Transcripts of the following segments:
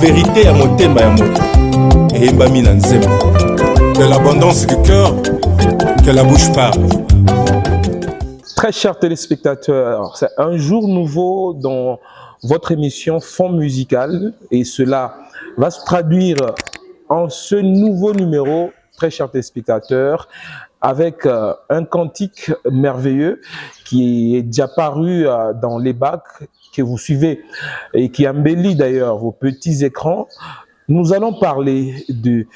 vérité ya motema ya moto eyembami na nzembo. De l'abondance du cœur que la bouche parle. Très chers téléspectateurs, c'est un jour nouveau dans votre émission Fond Musical et cela va se traduire en ce nouveau numéro, très chers téléspectateurs, avec un cantique merveilleux qui est déjà paru dans les bacs que vous suivez et qui embellit d'ailleurs vos petits écrans. Nous allons parler du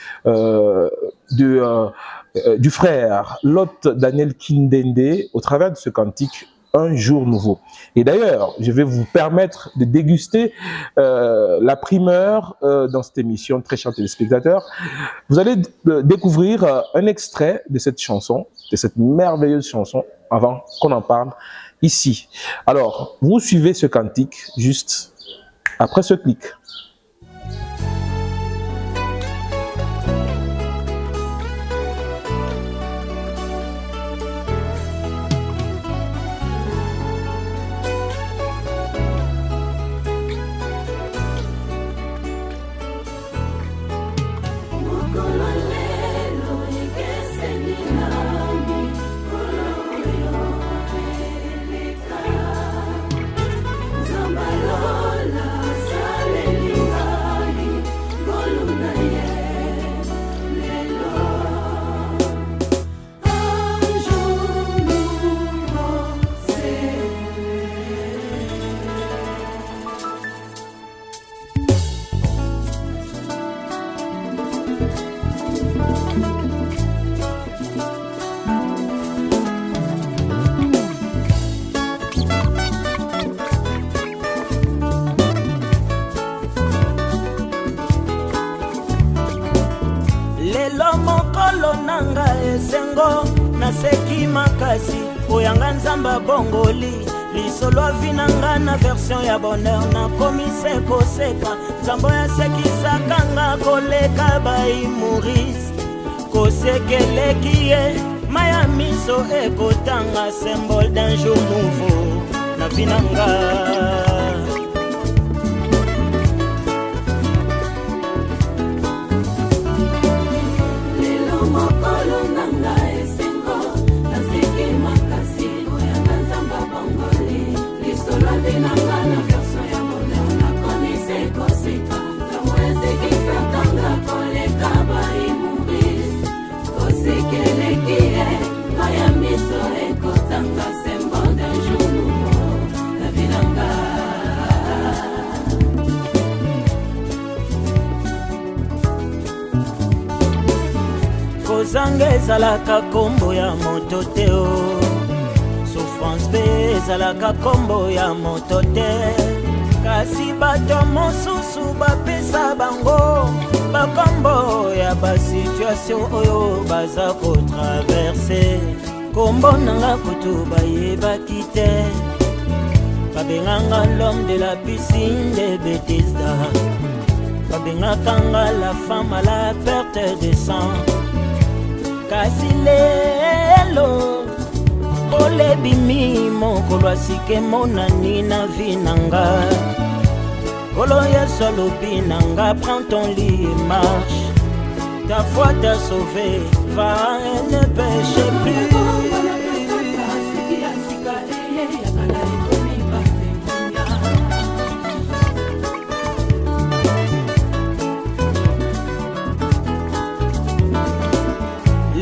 frère Lot Daniel Kindende au travers de ce cantique Un jour nouveau. Et d'ailleurs, je vais vous permettre de déguster la primeur dans cette émission, très chers téléspectateurs. Vous allez découvrir un extrait de cette chanson, de cette merveilleuse chanson, avant qu'on en parle ici. Alors, vous suivez ce cantique juste après ce clic. Naseki makasi oyanga nzamba bongoli lisolo avinanga na version ya bonheur na komise koseka nzambo ya sekisaka nga koleka bai Maurice kosekeleki ye maya miso ekotanga symbole d'un jour nouveau na vinanga. Kozanga ezalaka kombo ya moto te o, souffrance pe ezalaka kombo ya moto te, kasi bato mosusu bapesa bango bakombo ya basituation oyo baza kotraverse. Kombo nanga kutu bayebaki te, babenganga l'homme de la piscine de Bethesda, babengaka nga la femme à la perte de sang. Kasi lelo olebimi mokolo asike monani na vinanga kolo yesu alobi nanga prends ton lit et marche, ta foi t'a sauvé, va et ne péche plus.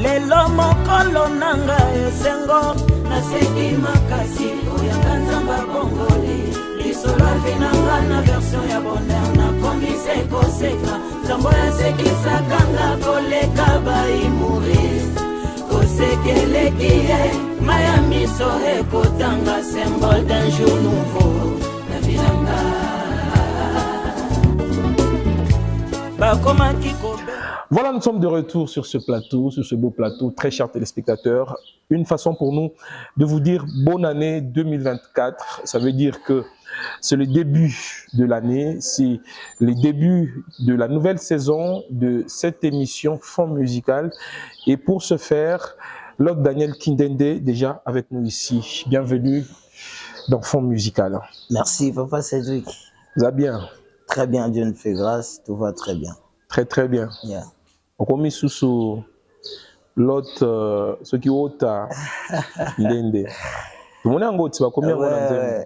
Lelo mokolo nanga esengo naseki makasi oyanga nzamba bongoli lisolo avinanga na version ya bonheur nakomise koseka nzambo yasekisaka nga koleka bai Maurice kosekeleki ye maya miso ekotanga symbole d'un jour nouveau na vinanga bakomaki kobe. Voilà, nous sommes de retour sur ce plateau, sur ce beau plateau, très chers téléspectateurs. Une façon pour nous de vous dire bonne année 2024. Ça veut dire que c'est le début de l'année, c'est le début de la nouvelle saison de cette émission Fond Musical. Et pour ce faire, Lot Daniel Kindende, déjà avec nous ici. Bienvenue dans Fond Musical. Merci, Papa Cédric. Ça va bien? Très bien, Dieu nous fait grâce, tout va très bien. Très très bien. Yeah. Okomi susu l'autre ce qui ota ndende. Tout le monde en tu vas combien Ouais,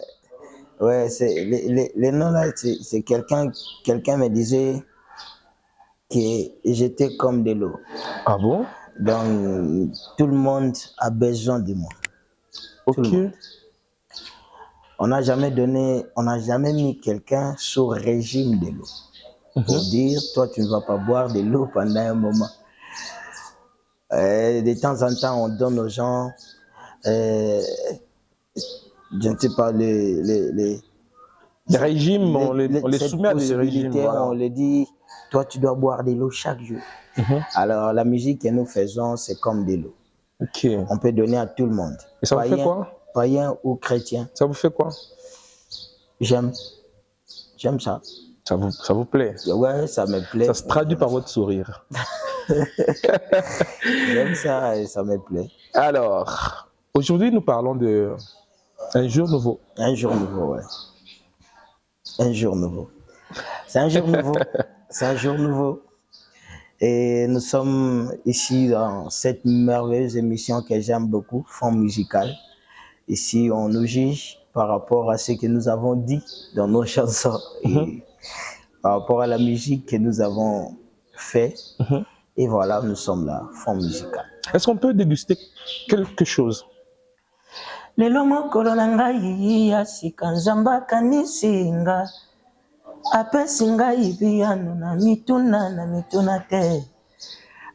ouais, c'est les noms là, c'est quelqu'un me disait que j'étais comme de l'eau. Ah bon? Donc tout le monde a besoin de moi. Tout le Ok. monde. On n'a jamais mis quelqu'un sous régime de l'eau. Pour dire, toi, tu ne vas pas boire de l'eau pendant un moment. De temps en temps, on donne aux gens, je ne sais pas, Les régimes, on les cette soumet à des régimes. possibilité, Voilà. on les dit, toi, tu dois boire de l'eau chaque jour. Alors, la musique que nous faisons, c'est comme de l'eau. Ok. On peut donner à tout le monde. Et ça vous fait quoi? Païen ou chrétien. Ça vous fait quoi? J'aime ça. Ça vous plaît? Ouais, ça me plaît. Ça se traduit par votre sourire. J'aime ça et ça me plaît. Alors, aujourd'hui, nous parlons de un jour nouveau. Un jour nouveau, ouais. Un jour nouveau. C'est un jour nouveau. C'est un jour nouveau. Et nous sommes ici dans cette merveilleuse émission que j'aime beaucoup, Fond Musical. Ici, on nous juge par rapport à ce que nous avons dit dans nos chansons et par rapport à la musique que nous avons fait. Et voilà, nous sommes là, Fond Musical. Est-ce qu'on peut déguster quelque chose? Lelo mokolo na ngai ya sika nzambe akanisi nga apesi ngai biyano na mituna te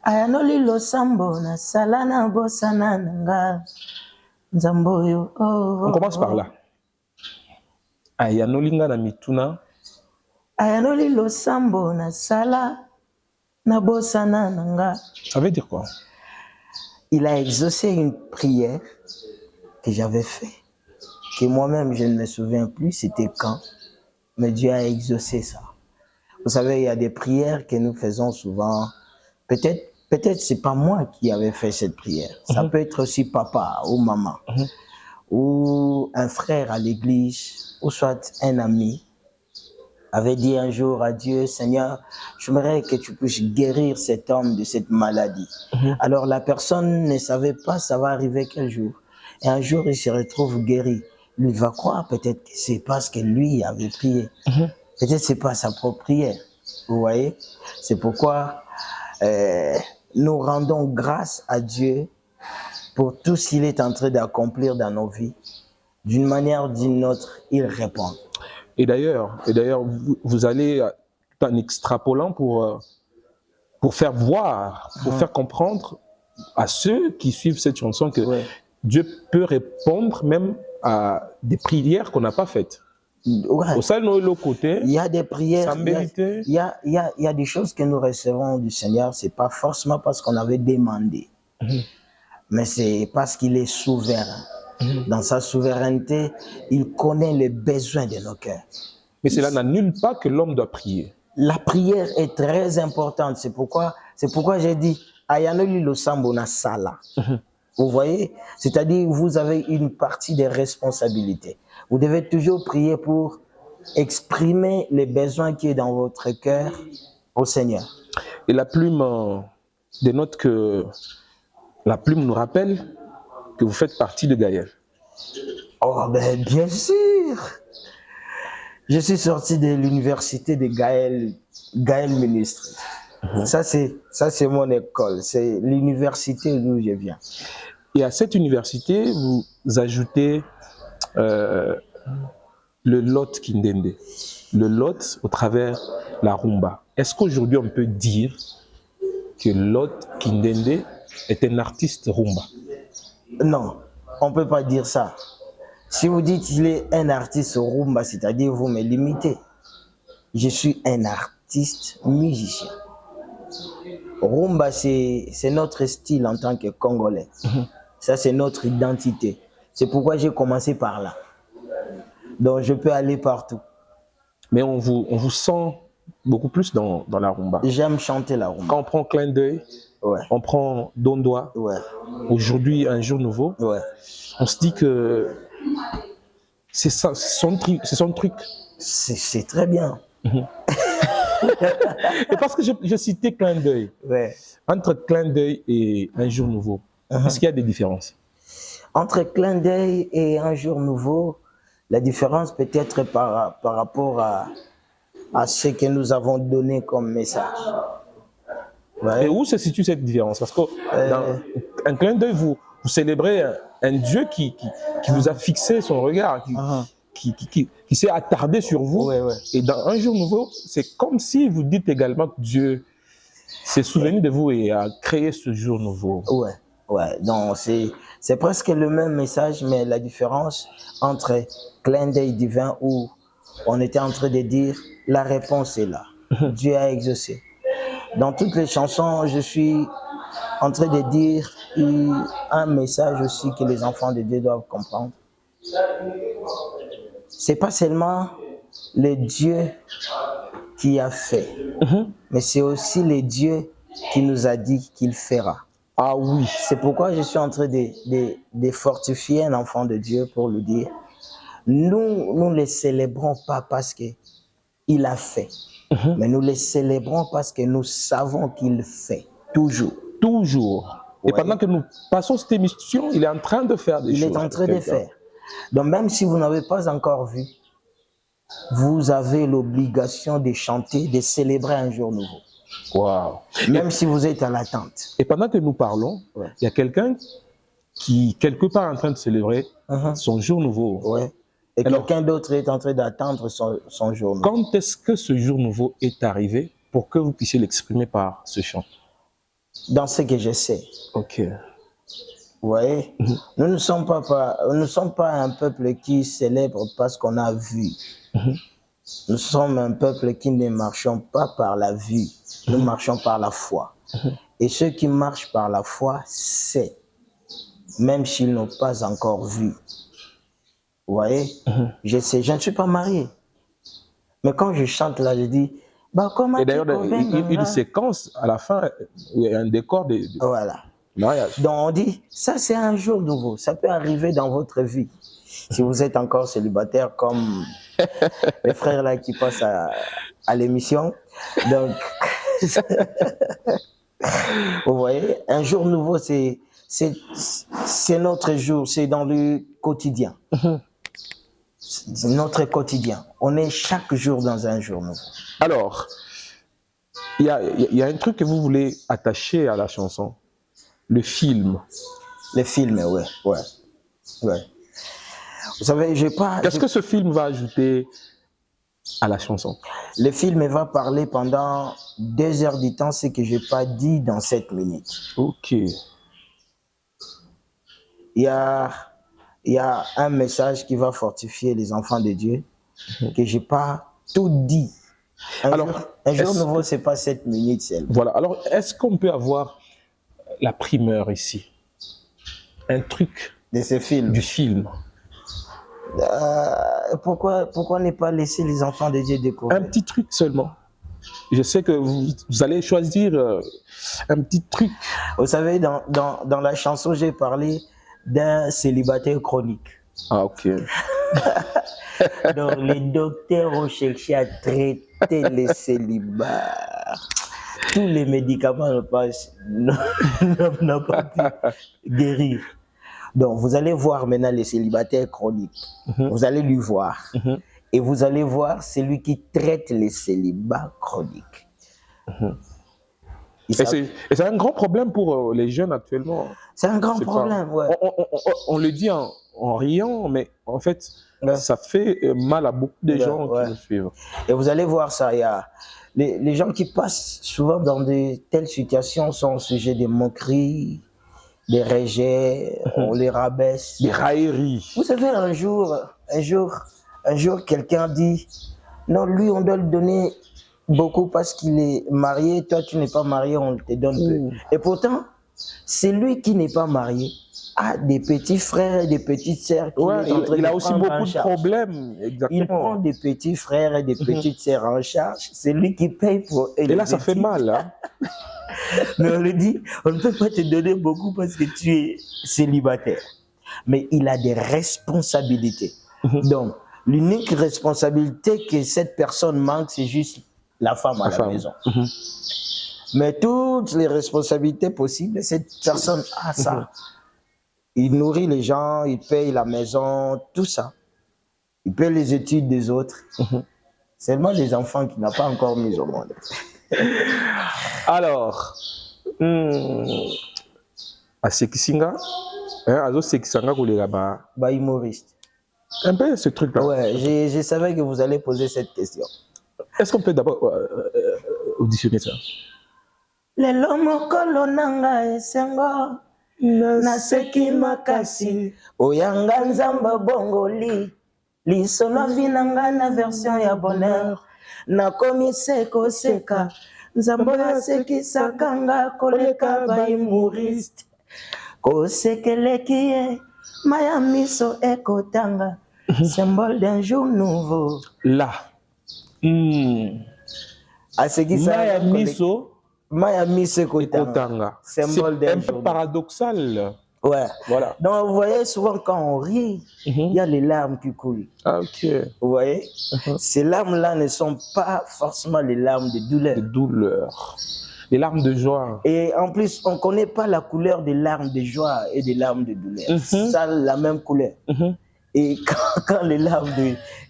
ayanoli losambo nasala na bosana na nga nzambe oyo On commence par là. Ayanoli nga na mituna. ayanoli losambo nasala na bosana na nga. Ça veut dire quoi? Il a exaucé une prière que j'avais fait, que moi-même je ne me souviens plus c'était quand, mais Dieu a exaucé ça. Vous savez, il y a des prières que nous faisons souvent. Peut-être c'est pas moi qui avais fait cette prière. Ça peut être aussi papa ou maman, ou un frère à l'église, ou soit un ami avait dit un jour à Dieu, Seigneur, j'aimerais que tu puisses guérir cet homme de cette maladie. Alors la personne ne savait pas ça va arriver quel jour. Et un jour, il se retrouve guéri. Lui va croire peut-être que c'est parce que lui avait prié. Peut-être que c'est pas sa propre prière. Vous voyez? C'est pourquoi nous rendons grâce à Dieu pour tout ce qu'il est en train d'accomplir dans nos vies. D'une manière ou d'une autre, il répond. Et d'ailleurs, vous allez tout en extrapolant pour faire voir, pour faire comprendre à ceux qui suivent cette chanson que Dieu peut répondre même à des prières qu'on n'a pas faites. Ouais. Au sein de l'autre côté, il y a des prières, il y a des choses que nous recevons du Seigneur, c'est pas forcément parce qu'on avait demandé, mais c'est parce qu'il est souverain. Dans sa souveraineté, il connaît les besoins de nos cœurs. Mais cela n'annule pas que l'homme doit prier. La prière est très importante. C'est pourquoi j'ai dit Ayanoli lo sambo na sala. Vous voyez? C'est-à-dire vous avez une partie des responsabilités. Vous devez toujours prier pour exprimer les besoins qui est dans votre cœur au Seigneur. Et la plume dénote que la plume nous rappelle que vous faites partie de Gaël. Oh ben bien sûr. Je suis sorti de l'université de Gaël Ministre. Ça c'est mon école, c'est l'université d'où je viens. Et à cette université, vous ajoutez le Lot Kindende, le Lot au travers la rumba. Est-ce qu'aujourd'hui on peut dire que Lot Kindende est un artiste rumba? Non, on ne peut pas dire ça. Si vous dites qu'il est un artiste rumba, c'est-à-dire vous me limitez. Je suis un artiste musicien. Rumba, c'est notre style en tant que Congolais. Ça, c'est notre identité. C'est pourquoi j'ai commencé par là. Donc, je peux aller partout. Mais on vous sent beaucoup plus dans la rumba. J'aime chanter la rumba. Quand on prend Clin d'œil, on prend Dondoa, aujourd'hui, un jour nouveau, on se dit que c'est son truc. C'est très bien. Et parce que je citais clin d'œil. Ouais. Entre clin d'œil et un jour nouveau, est-ce qu'il y a des différences? Entre clin d'œil et un jour nouveau, la différence peut être par rapport à ce que nous avons donné comme message. Ouais. Et où se situe cette différence? Parce que dans un clin d'œil, vous célébrez un Dieu qui vous a fixé son regard, qui s'est attardé sur vous. Ouais, ouais. Et dans un jour nouveau, c'est comme si vous dites également que Dieu s'est souvenu de vous et a créé ce jour nouveau. Ouais, ouais. Donc c'est presque le même message, mais la différence entre clin d'œil divin où on était en train de dire la réponse est là. Dieu a exaucé. Dans toutes les chansons, je suis en train de dire un message aussi que les enfants de Dieu doivent comprendre. C'est pas seulement le Dieu qui a fait, mais c'est aussi le Dieu qui nous a dit qu'il fera. Ah oui. C'est pourquoi je suis en train de fortifier un enfant de Dieu pour lui dire, nous ne le célébrons pas parce qu'il a fait, mais nous le célébrons parce que nous savons qu'il fait, toujours. Toujours. Et pendant que nous passons cette émission, il est en train de faire des choses. Il est en train de faire. Donc même si vous n'avez pas encore vu, vous avez l'obligation de chanter, de célébrer un jour nouveau. Wow. Même si vous êtes à l'attente. Et pendant que nous parlons, il y a quelqu'un qui, quelque part, est en train de célébrer son jour nouveau. Ouais. Et quelqu'un d'autre est en train d'attendre son jour nouveau. Quand est-ce que ce jour nouveau est arrivé pour que vous puissiez l'exprimer par ce chant? Dans ce que je sais. Ok. Vous voyez, nous ne sommes pas un peuple qui célèbre parce qu'on a vu. Nous sommes un peuple qui ne marchons pas par la vue, nous marchons par la foi. Et ceux qui marchent par la foi, c'est, même s'ils n'ont pas encore vu. Vous voyez, je sais, je ne suis pas marié. Mais quand je chante là, je dis, bah comment. Et d'ailleurs, une séquence à la fin, où il y a un décor de voilà. mariage. Donc on dit, ça c'est un jour nouveau, ça peut arriver dans votre vie. Si vous êtes encore célibataire comme les frères là qui passent à l'émission. Donc, vous voyez, un jour nouveau, c'est notre jour, c'est dans le quotidien. C'est notre quotidien. On est chaque jour dans un jour nouveau. Alors, il y a un truc que vous voulez attacher à la chanson, le film. Le film, ouais. Vous savez, Qu'est-ce que ce film va ajouter à la chanson? Le film va parler pendant 2 heures du temps, ce que je n'ai pas dit dans 7 minutes. Ok. Il y a un message qui va fortifier les enfants de Dieu, que je n'ai pas tout dit. Un jour nouveau, ce n'est pas 7 minutes seulement. Voilà. Alors, est-ce qu'on peut avoir la primeur ici? Un truc de ce film. Du film. Pourquoi ne pas laisser les enfants de Dieu découvrir? Un petit truc seulement. Je sais que vous allez choisir un petit truc. Vous savez, dans la chanson, j'ai parlé d'un célibataire chronique. Ah, ok. Donc, les docteurs ont cherché à traiter les célibats. Tous les médicaments n'ont pas pu guérir. Donc, vous allez voir maintenant les célibataires chroniques. Vous allez lui voir. Et vous allez voir celui qui traite les célibats chroniques. Et c'est un grand problème pour les jeunes actuellement. C'est un grand problème, ouais. On le dit en riant, mais en fait, ça fait mal à beaucoup de gens qui nous suivent. Et vous allez voir ça, il y a les gens qui passent souvent dans de telles situations sont au sujet des moqueries, des rejets, on les rabaisse. Des railleries. Vous savez, un jour, quelqu'un dit, non, lui, on doit lui donner beaucoup parce qu'il est marié, toi, tu n'es pas marié, on te donne peu. Et pourtant, c'est lui qui n'est pas marié a des petits frères et des petites sœurs. Il a aussi beaucoup de problèmes. Exactement. Il prend des petits frères et des petites sœurs en charge. C'est lui qui paye pour eux. Et là, ça fait mal. Hein? Mais on lui dit, on ne peut pas te donner beaucoup parce que tu es célibataire. Mais il a des responsabilités. Donc, L'unique responsabilité que cette personne manque, c'est juste la femme à la maison. Mais toutes les responsabilités possibles, cette personne a ça. Il nourrit les gens, il paye la maison, tout ça. Il paye les études des autres. Seulement les enfants qu'il n'a pas encore mis au monde. Alors, à Sekisinga, à Sekisanga, Bah, humoriste. un peu ce truc-là. Ouais, je savais que vous allez poser cette question. Est-ce qu'on peut d'abord auditionner ça? Lelo mokolo nanga esengo naseki makasi oyanga nzamba bongoli lisolo vinanga na version ya bonheur nakomi seko seka nzambo asekisaka nga koleka ba humoriste kosekeleki ye maya miso ekotanga symbole d'un jour nouveau là asekisaka maya miso Maya Miss Ekotanga. C'est un peu paradoxal. Ouais. Voilà. Donc, vous voyez, souvent quand on rit, il y a les larmes qui coulent. Ah, ok. Vous voyez, ces larmes-là ne sont pas forcément les larmes de douleur. De douleur. Les larmes de joie. Et en plus, on ne connaît pas la couleur des larmes de joie et des larmes de douleur. Ça a la même couleur. Et quand les larmes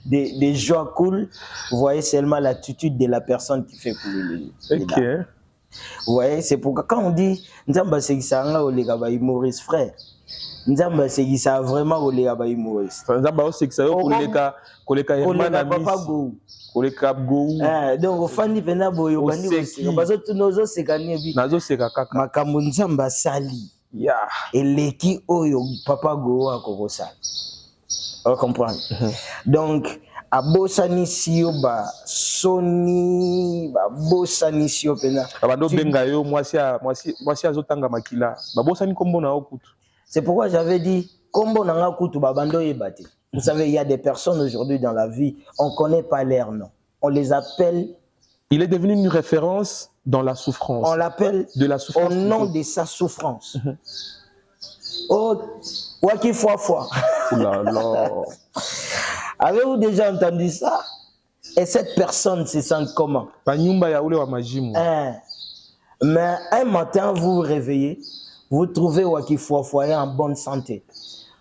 de joie coulent, vous voyez seulement l'attitude de la personne qui fait couler les larmes. Vous voyez, c'est pourquoi quand on dit Nzamba Sekisanga Olegaba humoriste frère, Nzamba Sekisa vraiment Olegaba humoriste. Nzamba Sekisa Olega Olega Papa Go. Olega Go. Donc au fandi pena boyo bandi aussi. Parce que tous nos autres c'est gagné bi. Nazo seka kaka. Makambo Nzamba sali. Ya. Eleki oyo Papa Go akoko sali. On comprend. Donc abosani sio ba soni ba bosani sio pena abando benga yo mwasi azotanga makila ba bosani kombo na okutu. C'est pourquoi j'avais dit kombo na nga kutu ba bando yebate. Vous savez, il y a des personnes aujourd'hui dans la vie, on connaît pas leur nom, on les appelle. Il est devenu une référence dans la souffrance. On l'appelle de la souffrance au nom de sa souffrance. Oh Waki Foifoi. Oula là. Avez-vous déjà entendu ça? Et cette personne se sent comment? Mais un matin, vous vous réveillez, vous trouvez Waki Foifoi en bonne santé.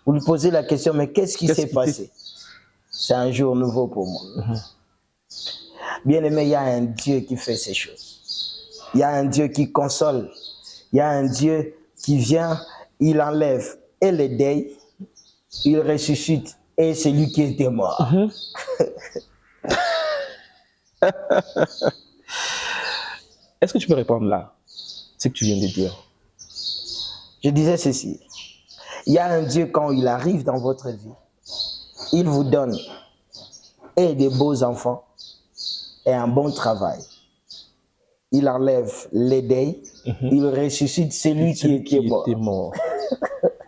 Vous lui posez la question, mais qu'est-ce qui s'est passé? C'est un jour nouveau pour moi. Bien aimé, il y a un Dieu qui fait ces choses. Il y a un Dieu qui console. Il y a un Dieu qui vient, il enlève et le deuil, il ressuscite. Et c'est lui qui était mort. Est-ce que tu peux répondre là, ce que tu viens de dire? Je disais ceci. Il y a un Dieu, quand il arrive dans votre vie, il vous donne et des beaux enfants et un bon travail. Il enlève les deuils, il ressuscite celui qui est mort.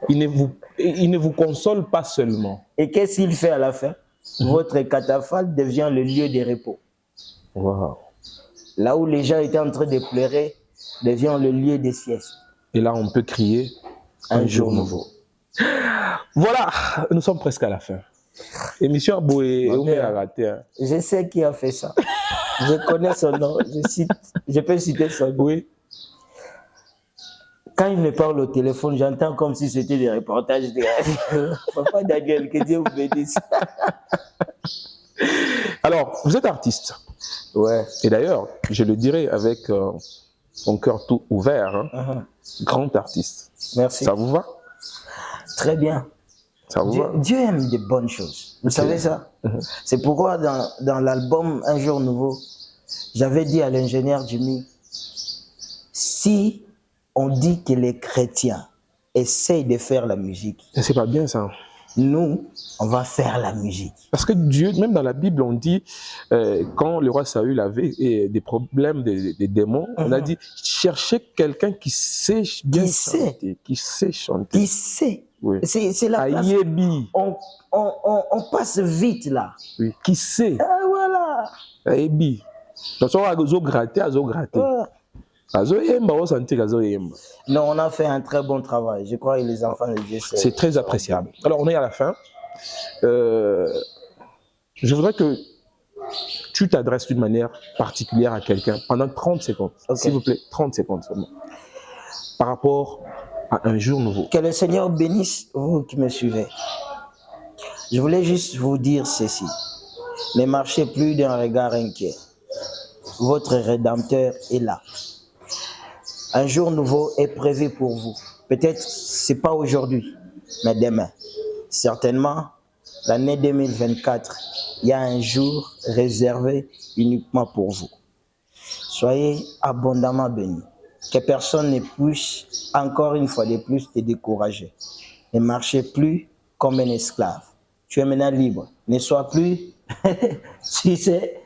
Il ne vous console pas seulement. Et qu'est-ce qu'il fait à la fin? Votre catafalque devient le lieu de repos. Wow. Là où les gens étaient en train de pleurer, devient le lieu de sieste. Et là, on peut crier un jour nouveau. Voilà, nous sommes presque à la fin. Émission Aboué, je sais qui a fait ça. Je connais son nom. Je peux citer son nom. Oui. Quand il me parle au téléphone, j'entends comme si c'était des reportages de radio. Papa Daniel, que Dieu vous bénisse. Alors, vous êtes artiste. Ouais. Et d'ailleurs, je le dirais avec mon cœur tout ouvert, hein, grand artiste. Merci. Ça vous va? Très bien. Ça vous va? Dieu aime de bonnes choses. Vous savez ça? C'est pourquoi dans l'album Un jour nouveau, j'avais dit à l'ingénieur Jimmy, si on dit que les chrétiens essayent de faire la musique, c'est pas bien ça. Nous, on va faire la musique. Parce que Dieu, même dans la Bible, on dit, quand le roi Saül avait des problèmes, des démons, on a dit, cherchez quelqu'un qui sait bien chanter. Qui sait chanter. Qui sait. Oui. C'est la place. On passe vite là. Oui. Qui sait. Ah, voilà. Ayebi. Donc, on a gratté. Non, on a fait un très bon travail. Je crois que les enfants de Dieu, c'est très appréciable. Alors, on est à la fin. je voudrais que tu t'adresses d'une manière particulière à quelqu'un pendant 30 secondes. Ok. S'il vous plaît, 30 secondes seulement. Par rapport à un jour nouveau. Que le Seigneur bénisse vous qui me suivez. Je voulais juste vous dire ceci. Ne marchez plus d'un regard inquiet. Votre Rédempteur est là. Un jour nouveau est prévu pour vous. Peut-être c'est pas aujourd'hui, mais demain. Certainement, l'année 2024, il y a un jour réservé uniquement pour vous. Soyez abondamment bénis. Que personne ne puisse, encore une fois de plus, te décourager. Ne marchez plus comme un esclave. Tu es maintenant libre. Ne sois plus, tu sais,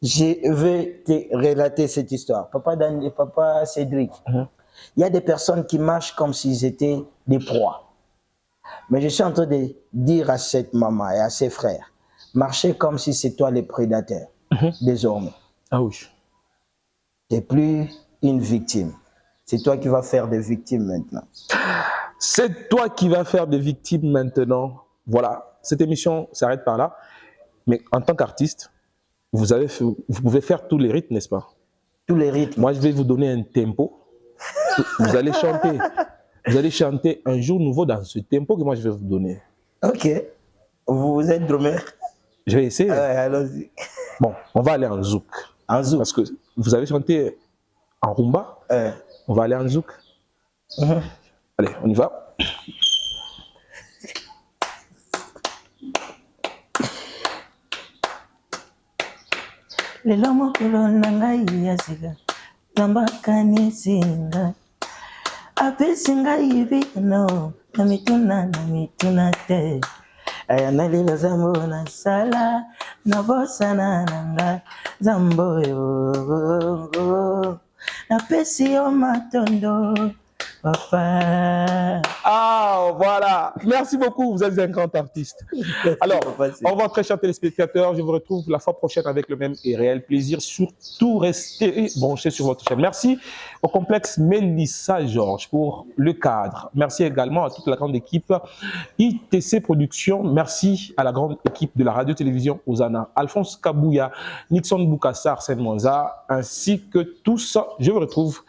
je vais te relater cette histoire. Papa Cédric, il y a des personnes qui marchent comme s'ils étaient des proies. Mais je suis en train de dire à cette maman et à ses frères, marchez comme si c'est toi le prédateur, désormais. Ah oui. Tu n'es plus une victime. C'est toi qui vas faire des victimes maintenant. C'est toi qui vas faire des victimes maintenant. Voilà, cette émission s'arrête par là. Mais en tant qu'artiste, vous pouvez faire tous les rythmes, n'est-ce pas? Tous les rythmes. Moi, je vais vous donner un tempo. Vous allez chanter. Vous allez chanter un jour nouveau dans ce tempo que moi, je vais vous donner. Ok. Vous êtes drummer? Je vais essayer. Ouais, allons-y. Bon, on va aller en zouk. En zouk. Parce que vous avez chanté en rumba. On va aller en zouk. Allez, on y va. Lelo mokolo na ngai ya sika tambakani singa apesi ngai bino na mituna te aya nalila zambo na sala na bosana na ngai zambo yo napesi yo matondo papa. Ah, voilà. Merci beaucoup, vous êtes un grand artiste. Alors, au revoir très chers téléspectateurs. Je vous retrouve la fois prochaine avec le même et réel plaisir. Surtout, restez branchés sur votre chaîne. Merci au complexe Mélissa Georges pour le cadre. Merci également à toute la grande équipe ITC Productions. Merci à la grande équipe de la radio-télévision Osana, Alphonse Kabouya, Nixon Boukassa, Arsène Monza, ainsi que tous. Je vous retrouve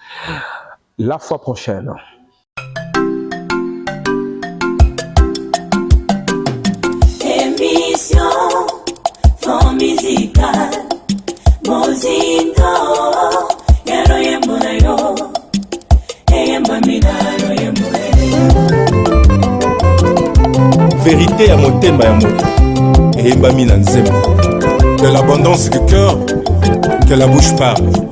la fois prochaine. Émission Fond Musical Mozindo Yalo yembona yo Eyemba minalo yembona. Vérité à motema ya moto eyembami na nzembo. De l'abondance du cœur que la bouche parle.